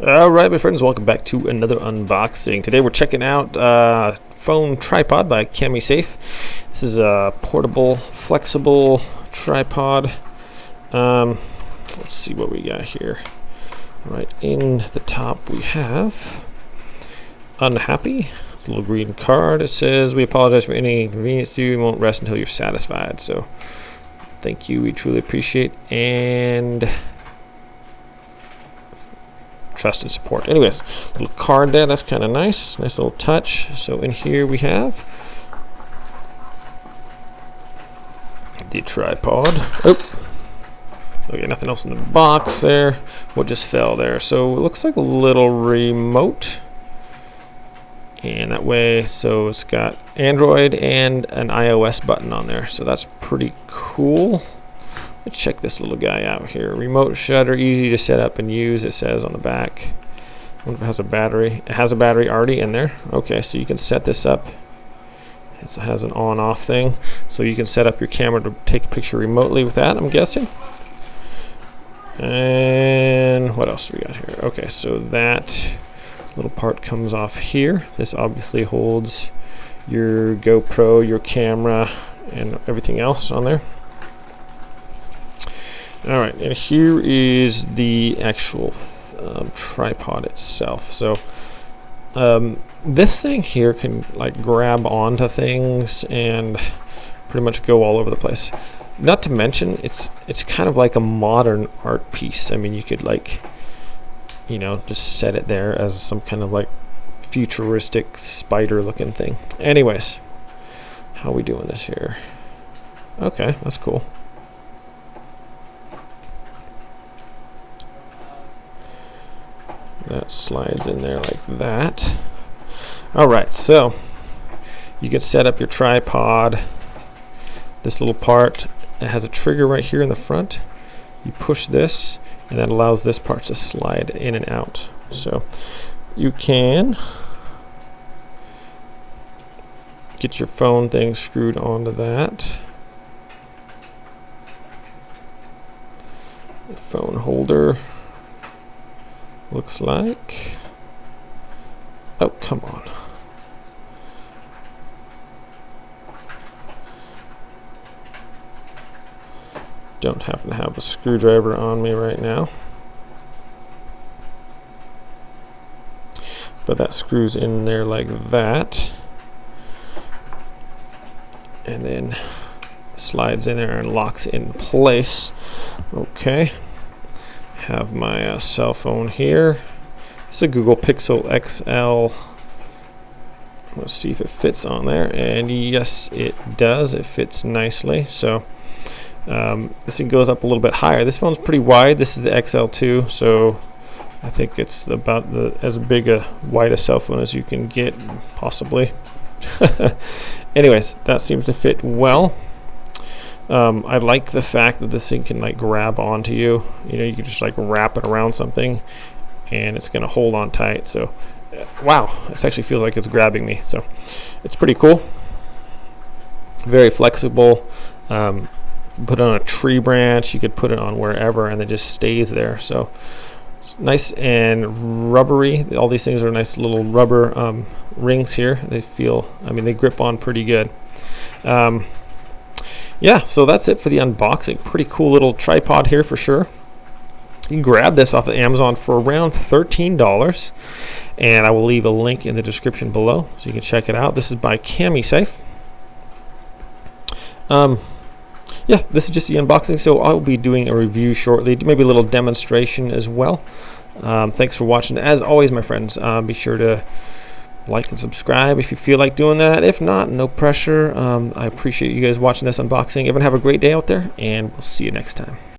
Alright, my friends, welcome back to another unboxing. Today we're checking out phone tripod by Kamisafe. This is a portable, flexible tripod. Let's see what we got here. Right in the top we have unhappy, little green card. It says, "We apologize for any inconvenience to you. We won't rest until you're satisfied." So thank you, we truly appreciate, and trust and support. Anyways, little card there, that's kind of nice little touch. So in here we have the tripod. Okay, nothing else in the box there. What just fell there? So it looks like a little remote, and that way, so it's got Android and an iOS button on there, so that's pretty cool. Let's check this little guy out here. Remote shutter, easy to set up and use, it says on the back. I wonder if it has a battery. It has a battery already in there. Okay, so you can set this up. It has an on-off thing, so you can set up your camera to take a picture remotely with that, I'm guessing. And what else do we got here? Okay, so that little part comes off here. This obviously holds your GoPro, your camera, and everything else on there. Alright, and here is the actual tripod itself. So this thing here can like grab onto things and pretty much go all over the place. Not to mention, it's kind of like a modern art piece. I mean, you could like, you know, just set it there as some kind of like futuristic spider looking thing. Anyways, how are we doing this here? Okay, that's cool. That slides in there like that. Alright, so you can set up your tripod. This little part, it has a trigger right here in the front. You push this and that allows this part to slide in and out. So you can get your phone thing screwed onto that. The phone holder looks like. Oh, come on. Don't happen to have a screwdriver on me right now, but that screws in there like that, and then slides in there and locks in place. Okay, have my cell phone here. It's a Google Pixel XL. Let's see if it fits on there, and yes, it does. It fits nicely. So this thing goes up a little bit higher. This phone's pretty wide. This is the XL2, so I think it's about as big a wide a cell phone as you can get, possibly. Anyways, that seems to fit well. I like the fact that this thing can like grab onto you. You know, you can just like wrap it around something, and it's going to hold on tight. So, wow, it actually feels like it's grabbing me. So, it's pretty cool. Very flexible. Put it on a tree branch, you could put it on wherever, and it just stays there. So it's nice and rubbery. All these things are nice little rubber rings here. They feel, I mean, they grip on pretty good. Yeah, so that's it for the unboxing. Pretty cool little tripod here for sure. You can grab this off of Amazon for around $13, and I will leave a link in the description below so you can check it out. This is by Kamisafe. Yeah, this is just the unboxing, so I'll be doing a review shortly, maybe a little demonstration as well. Thanks for watching. As always, my friends, be sure to like and subscribe if you feel like doing that. If not, no pressure. I appreciate you guys watching this unboxing. Everyone have a great day out there, and we'll see you next time.